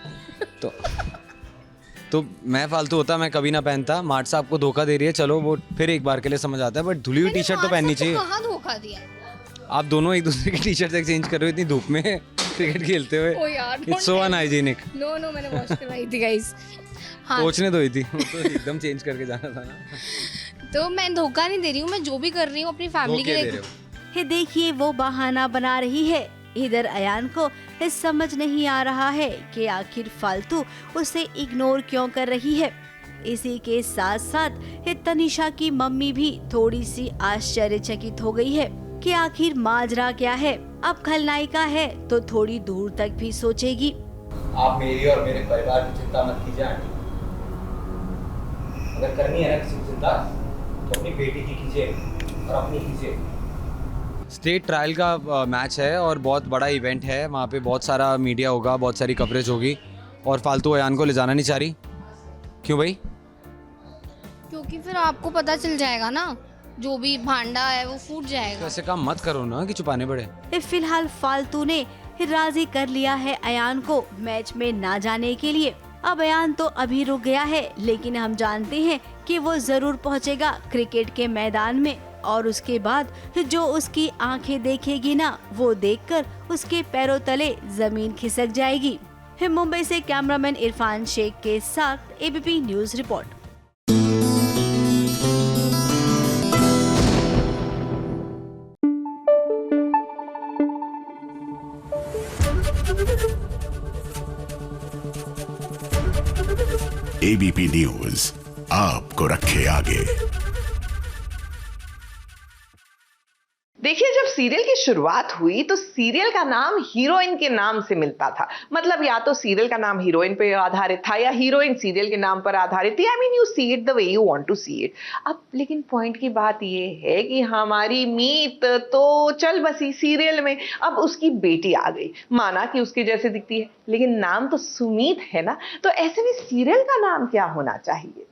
तो मैं फालतू होता मैं कभी ना पहनता। मार्ट साहब को धोखा दे रही है, चलो वो फिर एक बार के लिए समझ आता है, बट धुली हुई टी शर्ट तो पहननी चाहिए। कहाँ धोखा दिया? आप दोनों एक दूसरे की टी शर्ट एक्सचेंज कर रहे हो इतनी धूप में क्रिकेट खेलते हुए। ओ यार, इट्स सो अनहाइजीनिक। नो मैंने वॉश करवाई थी गाइस। हाँ कोच ने धोई थी, तो एकदम चेंज करके जाना था ना। तो मैं धोखा नहीं दे रही हूँ, मैं जो भी कर रही हूँ अपनी फैमिली के लिए। देखिए वो बहाना बना रही है। इधर अयान को समझ नहीं आ रहा है कि आखिर फालतू उसे इग्नोर क्यों कर रही है। इसी के साथ साथ तनिषा की मम्मी भी थोड़ी सी आश्चर्यचकित हो गई है कि आखिर माजरा क्या है। अब खलनायिका है तो थोड़ी दूर तक भी सोचेगी। आप मेरी और मेरे परिवार की चिंता मत कीजिए आंटी। अगर करनी है ना किसी की चिंता तो अपनी बेटी की कीजिए और अपनी कीजिए। स्टेट ट्रायल का मैच है और बहुत बड़ा इवेंट है, वहाँ पे बहुत सारा मीडिया होगा, बहुत सारी कवरेज होगी और फालतू अयान को ले जाना नहीं चाह रही। क्यों भाई? क्योंकि फिर आपको पता चल जाएगा ना, जो भी भांडा है वो फूट जाएगा। तो ऐसे काम मत करो ना कि छुपाने पड़े। फिलहाल फालतू ने राजी कर लिया है अयान को मैच में ना जाने के लिए। अब अयान तो अभी रुक गया है, लेकिन हम जानते हैं कि वो जरूर पहुंचेगा क्रिकेट के मैदान में और उसके बाद जो उसकी आंखें देखेगी ना, वो देखकर उसके पैरों तले जमीन खिसक जाएगी। मुंबई से कैमरामैन इरफान शेख के साथ ABP news report. ABP news आपको रखे आगे। देखिए जब सीरियल की शुरुआत हुई तो सीरियल का नाम हीरोइन के नाम से मिलता था। मतलब या तो सीरियल का नाम हीरोइन पे आधारित था या हीरोइन सीरियल के नाम पर आधारित थी। I mean you see it the way you want to see it. अब लेकिन पॉइंट की बात ये है कि हमारी मीत तो चल बसी सीरियल में, अब उसकी बेटी आ गई, माना कि उसके जैसे दिखती है लेकिन नाम तो सुमीत है ना, तो ऐसे में सीरियल का नाम क्या होना चाहिए?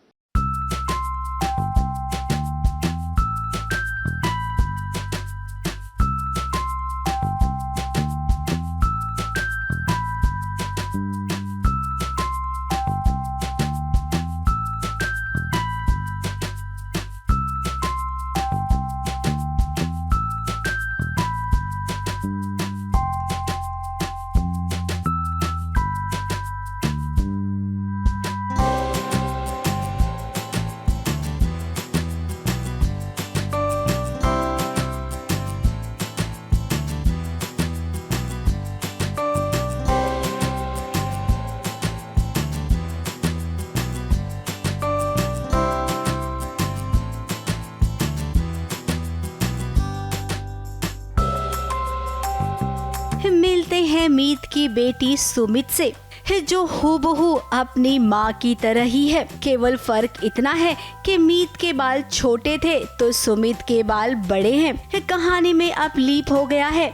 मिलते हैं मीत की बेटी सुमित से, जो हूबहू अपनी माँ की तरह ही है। केवल फर्क इतना है कि मीत के बाल छोटे थे तो सुमित के बाल बड़े हैं। कहानी में अब लीप हो गया है,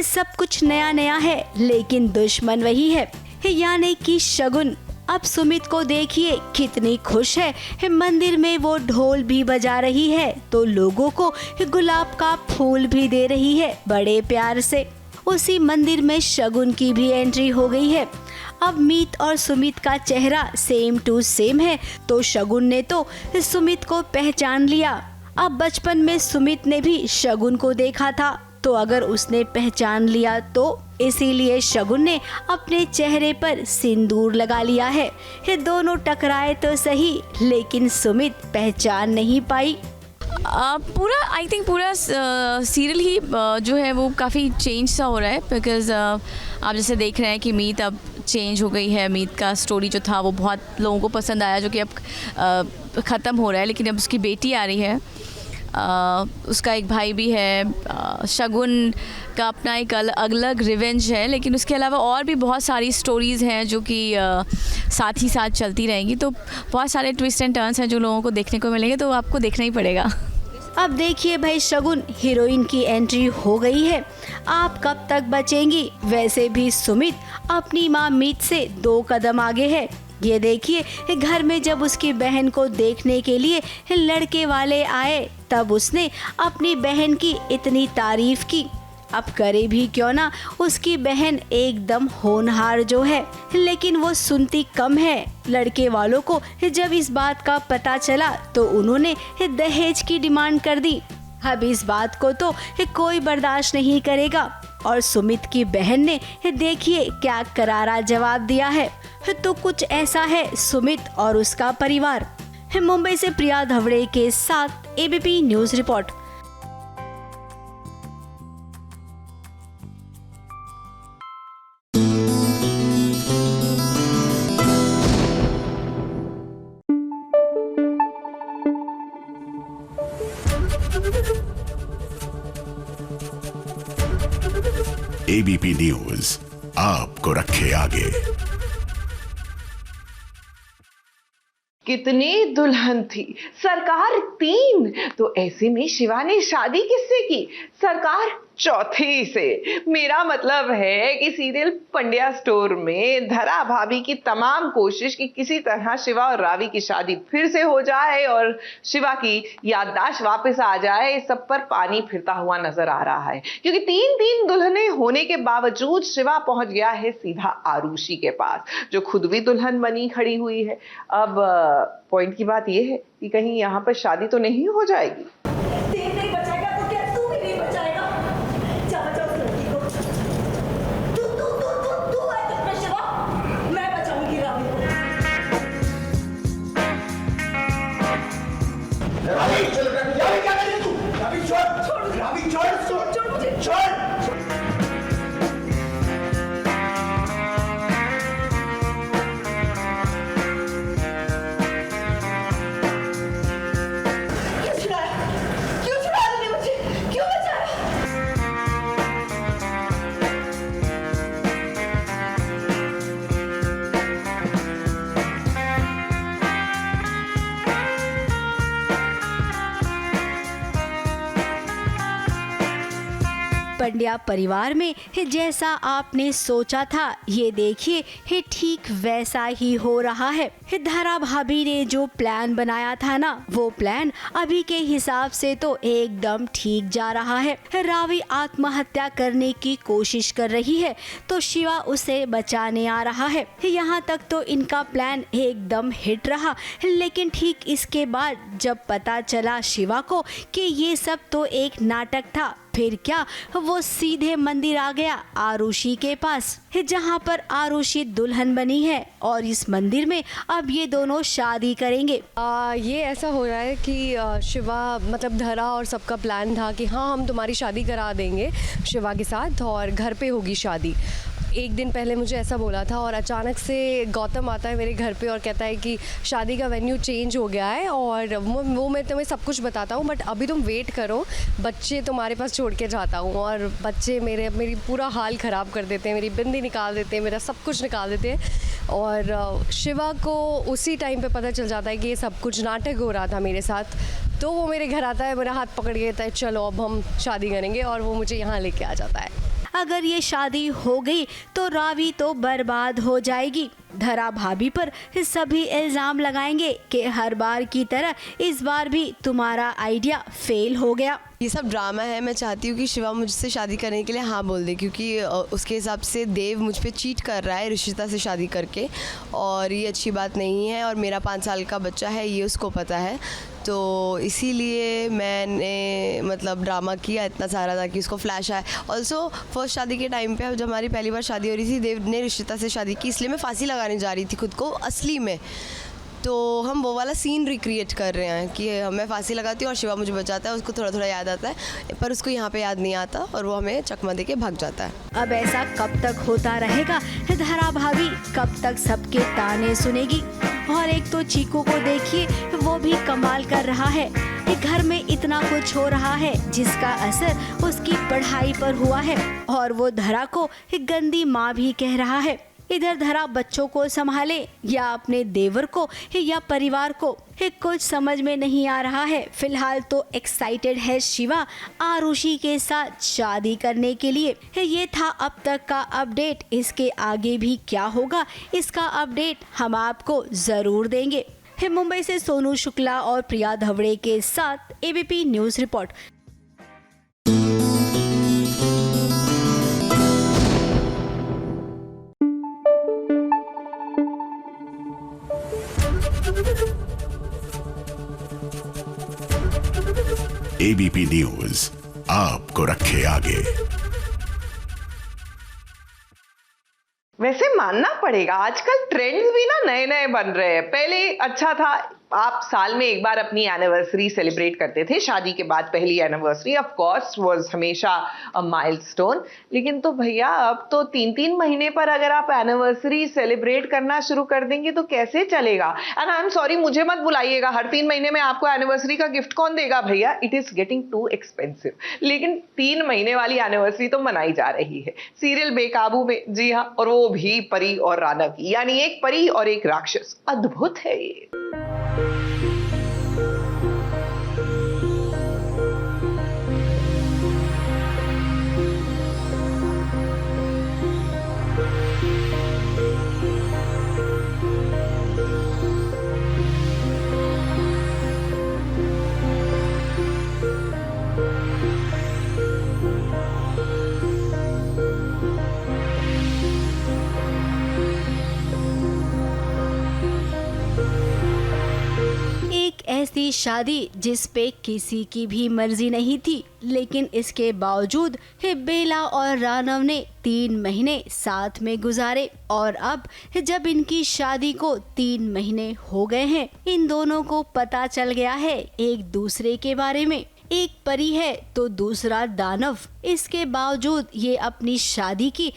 सब कुछ नया नया है लेकिन दुश्मन वही है, यानी कि शगुन। अब सुमित को देखिए कितनी खुश है, मंदिर में वो ढोल भी बजा रही है तो लोगों को गुलाब का फूल भी दे रही है बड़े प्यार से। उसी मंदिर में शगुन की भी एंट्री हो गई है। अब मीत और सुमित का चेहरा सेम टू सेम है, तो शगुन ने तो सुमित को पहचान लिया। अब बचपन में सुमित ने भी शगुन को देखा था, तो अगर उसने पहचान लिया तो इसीलिए शगुन ने अपने चेहरे पर सिंदूर लगा लिया है। ये दोनों टकराए तो सही, लेकिन सुमित पहचान नहीं पाई। पूरा आई थिंक पूरा सीरियल ही जो है वो काफ़ी चेंज सा हो रहा है, बिकॉज़ आप जैसे देख रहे हैं कि मीत अब चेंज हो गई है। मीत का स्टोरी जो था वो बहुत लोगों को पसंद आया, जो कि अब ख़त्म हो रहा है, लेकिन अब उसकी बेटी आ रही है, उसका एक भाई भी है। शगुन का अपना एक अलग रिवेंज है, लेकिन उसके अलावा और भी बहुत सारी स्टोरीज़ हैं जो कि साथ ही साथ चलती रहेंगी। तो बहुत सारे ट्विस्ट एंड टर्न्स हैं जो लोगों को देखने को मिलेंगे, तो आपको देखना ही पड़ेगा। अब देखिए भाई, शगुन हीरोइन की एंट्री हो गई है, आप कब तक बचेंगी? वैसे भी सुमित अपनी माँ मीत से 2 कदम आगे है। ये देखिए, घर में जब उसकी बहन को देखने के लिए लड़के वाले आए, तब उसने अपनी बहन की इतनी तारीफ की। अब करे भी क्यों ना, उसकी बहन एकदम होनहार जो है, लेकिन वो सुनती कम है। लड़के वालों को जब इस बात का पता चला तो उन्होंने दहेज की डिमांड कर दी। अब इस बात को तो कोई बर्दाश्त नहीं करेगा, और सुमित की बहन ने देखिए क्या करारा जवाब दिया है। तो कुछ ऐसा है सुमित और उसका परिवार। मुंबई से प्रिया धवड़े के साथ ABP news report. ABP news आपको रखे आगे। कितनी दुल्हन थी सरकार? 3। तो ऐसे में शिवा ने शादी किससे की? सरकार चौथी से। मेरा मतलब है कि सीरियल पंड्या स्टोर में धरा भाभी की तमाम कोशिश कि किसी तरह शिवा और रावी की शादी फिर से हो जाए और शिवा की याददाश्त वापस आ जाए, इस सब पर पानी फिरता हुआ नजर आ रहा है, क्योंकि 3 दुल्हनें होने के बावजूद शिवा पहुंच गया है सीधा आरुषि के पास, जो खुद भी दुल्हन बनी खड़ी हुई है। अब पॉइंट की बात यह है कि कहीं यहाँ पर शादी तो नहीं हो जाएगी। पंड्या परिवार में जैसा आपने सोचा था, ये देखिए ठीक वैसा ही हो रहा है। धरा भाभी ने जो प्लान बनाया था ना, वो प्लान अभी के हिसाब से तो एकदम ठीक जा रहा है। रावी आत्महत्या करने की कोशिश कर रही है तो शिवा उसे बचाने आ रहा है। यहाँ तक तो इनका प्लान एकदम हिट रहा, लेकिन ठीक इसके बाद जब पता चला शिवा को कि ये सब तो एक नाटक था, फिर क्या, वो सीधे मंदिर आ गया आरुषि के पास, जहाँ पर आरुषि दुल्हन बनी है और इस मंदिर में अब ये दोनों शादी करेंगे। ये ऐसा हो रहा है कि शिवा मतलब धरा और सबका प्लान था कि हाँ हम तुम्हारी शादी करा देंगे शिवा के साथ और घर पे होगी शादी। एक दिन पहले मुझे ऐसा बोला था और अचानक से गौतम आता है मेरे घर पे और कहता है कि शादी का वेन्यू चेंज हो गया है और वो मैं तुम्हें सब कुछ बताता हूँ, बट अभी तुम वेट करो, बच्चे तुम्हारे पास छोड़ के जाता हूँ। और बच्चे मेरी पूरा हाल ख़राब कर देते हैं, मेरी बिंदी निकाल देते हैं, मेरा सब कुछ निकाल देते हैं। और शिवा को उसी टाइम पे पता चल जाता है कि ये सब कुछ नाटक हो रहा था मेरे साथ, तो वो मेरे घर आता है, मेरा हाथ पकड़ के कहता है चलो अब हम शादी करेंगे, और वो मुझे यहाँ लेके आ जाता है। अगर ये शादी हो गई तो रावी तो बर्बाद हो जाएगी। धरा भाभी पर सभी इल्जाम लगाएंगे कि हर बार की तरह इस बार भी तुम्हारा आइडिया फेल हो गया। ये सब ड्रामा है। मैं चाहती हूँ कि शिवा मुझसे शादी करने के लिए हाँ बोल दे, क्योंकि उसके हिसाब से देव मुझ पे चीट कर रहा है रिशिता से शादी करके, और ये अच्छी बात नहीं है। और मेरा 5 साल का बच्चा है, ये उसको पता है, तो इसीलिए मैंने मतलब ड्रामा किया इतना सारा ताकि उसको फ्लैश आए। ऑल्सो फर्स्ट शादी के टाइम पे, जब हमारी पहली बार शादी हो रही थी, देव ने रिशिता से शादी की, इसलिए मैं फांसी लगाने जा रही थी खुद को असली में। तो हम वो वाला सीन रिक्रिएट कर रहे हैं कि मैं फांसी लगाती हूँ और शिवा मुझे बचाता है। उसको थोड़ा थोड़ा याद आता है, पर उसको यहाँ पे याद नहीं आता और वो हमें चकमा दे के भाग जाता है। अब ऐसा कब तक होता रहेगा? धरा भाभी कब तक सबके ताने सुनेगी? और एक तो चीकू को देखिए, वो भी कमाल कर रहा है। घर में इतना कुछ हो रहा है जिसका असर उसकी पढ़ाई पर हुआ है, और वो धरा को गंदी माँ भी कह रहा है। इधर धरा बच्चों को संभाले या अपने देवर को या परिवार को, कुछ समझ में नहीं आ रहा है। फिलहाल तो एक्साइटेड है शिवा आरुषि के साथ शादी करने के लिए। ये था अब तक का अपडेट। इसके आगे भी क्या होगा, इसका अपडेट हम आपको जरूर देंगे। मुंबई से सोनू शुक्ला और प्रिया धवड़े के साथ ABP news report. ABP news आपको रखे आगे। वैसे मानना पड़ेगा, आजकल ट्रेंड्स भी ना नए नए बन रहे हैं। पहले अच्छा था, आप साल में एक बार अपनी एनिवर्सरी सेलिब्रेट करते थे। शादी के बाद पहली एनिवर्सरी ऑफ कोर्स वाज हमेशा अ माइलस्टोन। लेकिन तो भैया अब तो 3-3 महीने पर अगर आप एनिवर्सरी सेलिब्रेट करना शुरू कर देंगे तो कैसे चलेगा? एंड आई एम सॉरी, मुझे मत बुलाइएगा। हर 3 महीने में आपको एनिवर्सरी का गिफ्ट कौन देगा भैया? It is getting too expensive. लेकिन 3 महीने वाली एनिवर्सरी तो मनाई जा रही है सीरियल बेकाबू में। जी हाँ, और वो भी परी और राणा की, यानी एक परी और एक राक्षस। अद्भुत है ये। ऐसी शादी जिस पे किसी की भी मर्जी नहीं थी, लेकिन इसके बावजूद बेला और रानव ने 3 महीने साथ में गुजारे। और अब जब इनकी शादी को 3 महीने हो गए हैं, इन दोनों को पता चल गया है एक दूसरे के बारे में। एक परी है तो दूसरा दानव। इसके बावजूद ये अपनी शादी की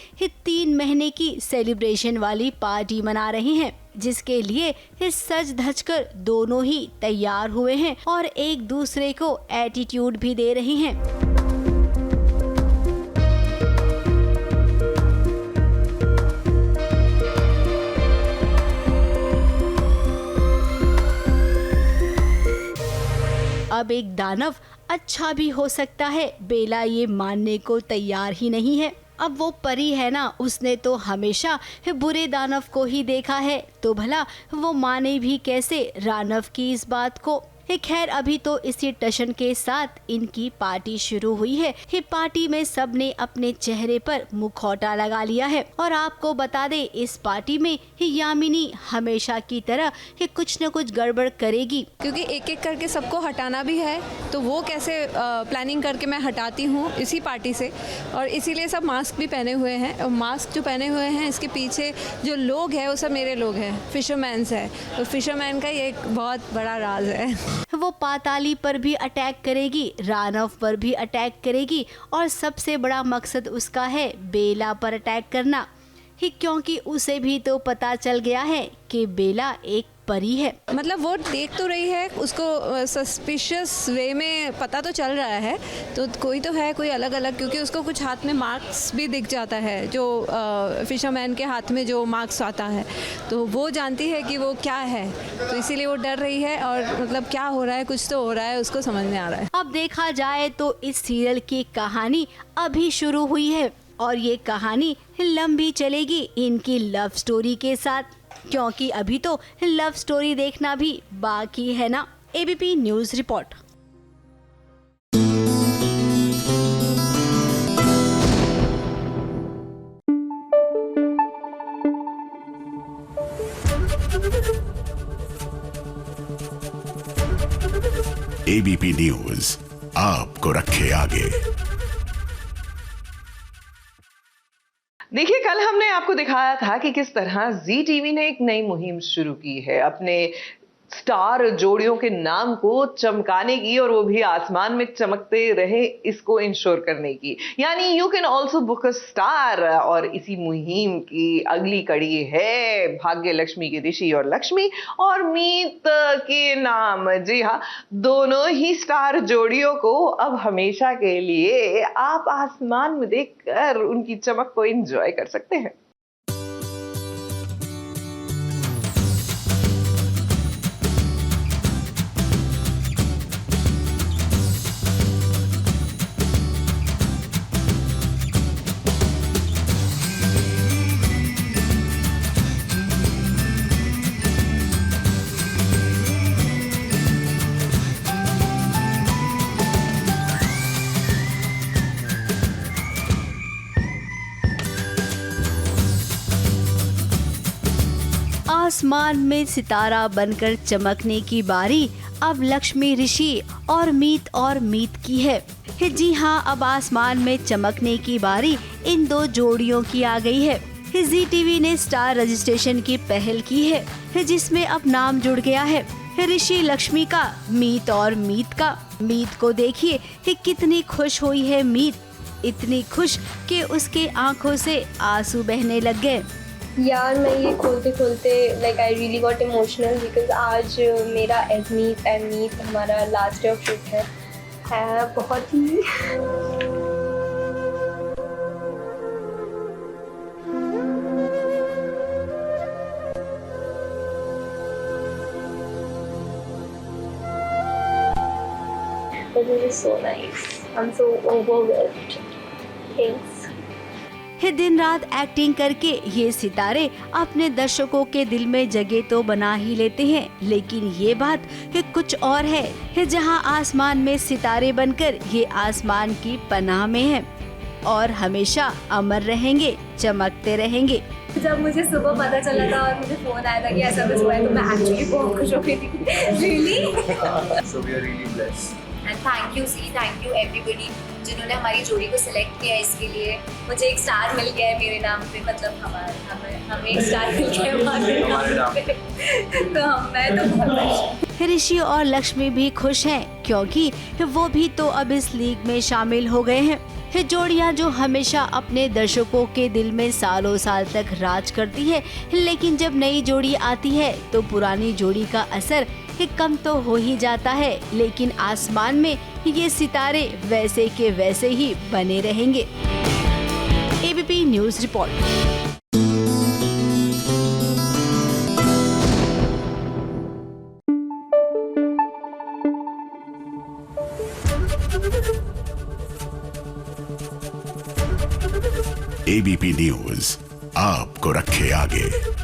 3 महीने की सेलिब्रेशन वाली पार्टी मना रहे हैं, जिसके लिए सज धज कर दोनों ही तैयार हुए हैं और एक दूसरे को एटीट्यूड भी दे रहे हैं। अब एक दानव अच्छा भी हो सकता है, बेला ये मानने को तैयार ही नहीं है। अब वो परी है ना, उसने तो हमेशा बुरे दानव को ही देखा है, तो भला वो माने भी कैसे रानव की इस बात को। खैर अभी तो इसी टशन के साथ इनकी पार्टी शुरू हुई है। ये पार्टी में सबने अपने चेहरे पर मुखौटा लगा लिया है। और आपको बता दे, इस पार्टी में यामिनी हमेशा की तरह कुछ न कुछ गड़बड़ करेगी, क्योंकि एक एक करके सबको हटाना भी है, तो वो कैसे प्लानिंग करके मैं हटाती हूँ इसी पार्टी से। और इसीलिए सब मास्क भी पहने हुए हैं, और मास्क जो पहने हुए हैं इसके पीछे जो लोग हैं वो सब मेरे लोग हैं, फिशरमैन्स है। तो फिशरमैन का ये एक बहुत बड़ा राज है। वो पाताली पर भी अटैक करेगी, रानव पर भी अटैक करेगी, और सबसे बड़ा मकसद उसका है बेला पर अटैक करना ही, क्योंकि उसे भी तो पता चल गया है कि बेला एक परी है। मतलब वो देख तो रही है, उसको सस्पिशियस वे में पता तो चल रहा है, तो कोई तो है, कोई अलग अलग, क्योंकि उसको कुछ हाथ में मार्क्स भी दिख जाता है, जो फिशरमैन के हाथ में जो मार्क्स आता है, तो वो जानती है कि वो क्या है, तो इसीलिए वो डर रही है। और मतलब क्या हो रहा है, कुछ तो हो रहा है, उसको समझ में आ रहा है। अब देखा जाए तो इस सीरियल की कहानी अभी शुरू हुई है, और ये कहानी लंबी चलेगी इनकी लव स्टोरी के साथ। क्योंकि अभी तो लव स्टोरी देखना भी बाकी है ना। ABP news report. ABP news आपको रखे आगे। देखिए, कल हमने आपको दिखाया था कि किस तरह जी टीवी ने एक नई मुहिम शुरू की है अपने स्टार जोड़ियों के नाम को चमकाने की, और वो भी आसमान में चमकते रहे इसको इंश्योर करने की, यानी you can also book a star. और इसी मुहिम की अगली कड़ी है भाग्य लक्ष्मी के ऋषि और लक्ष्मी और मीत के नाम। जी हाँ, दोनों ही स्टार जोड़ियों को अब हमेशा के लिए आप आसमान में देखकर उनकी चमक को एंजॉय कर सकते हैं। आसमान में सितारा बनकर चमकने की बारी अब लक्ष्मी ऋषि और मीत की है। जी हाँ, अब आसमान में चमकने की बारी इन दो जोड़ियों की आ गई है। जी टीवी ने स्टार रजिस्ट्रेशन की पहल की है जिसमें अब नाम जुड़ गया है ऋषि लक्ष्मी का, मीत और मीत का। मीत को देखिए कितनी खुश हुई है मीत, इतनी खुश कि उसके आंखों से आंसू बहने लग गए। यार, मैं ये खोलते खोलते like I really got emotional because आज मेरा एज मीत एंड मीत हमारा लास्ट डे ऑफ शूट है। बहुत ही It is so nice. I'm so overwhelmed. Thanks. दिन रात एक्टिंग करके ये सितारे अपने दर्शकों के दिल में जगह तो बना ही लेते हैं, लेकिन ये बात कि कुछ और है जहां आसमान में सितारे बनकर ये आसमान की पनाह में हैं और हमेशा अमर रहेंगे, चमकते रहेंगे। जब मुझे सुबह पता चला था और मुझे फोन आया था कि ऐसा कुछ हुआ है तो मैं एक्चुअली बहुत खुश हो गई थी। Really So we are really blessed. And thank you everybody जिन्होंने हमारी जोड़ी को सिलेक्ट किया। इसके लिए मुझे एक स्टार मिल गया है मेरे नाम पे, मतलब हमें एक स्टार मिल गया है हमारे नाम पे। तो मैं तो बहुत खुश। ऋषि और लक्ष्मी भी खुश हैं क्योंकि वो भी तो अब इस लीग में शामिल हो गए हैं। जोड़ियां जो हमेशा अपने दर्शकों के दिल में सालों साल तक राज करती है, लेकिन जब नई जोड़ी आती है तो पुरानी जोड़ी का असर कम तो हो ही जाता है, लेकिन आसमान में ये सितारे वैसे के वैसे ही बने रहेंगे। ABP news report. ABP news आपको रखे आगे।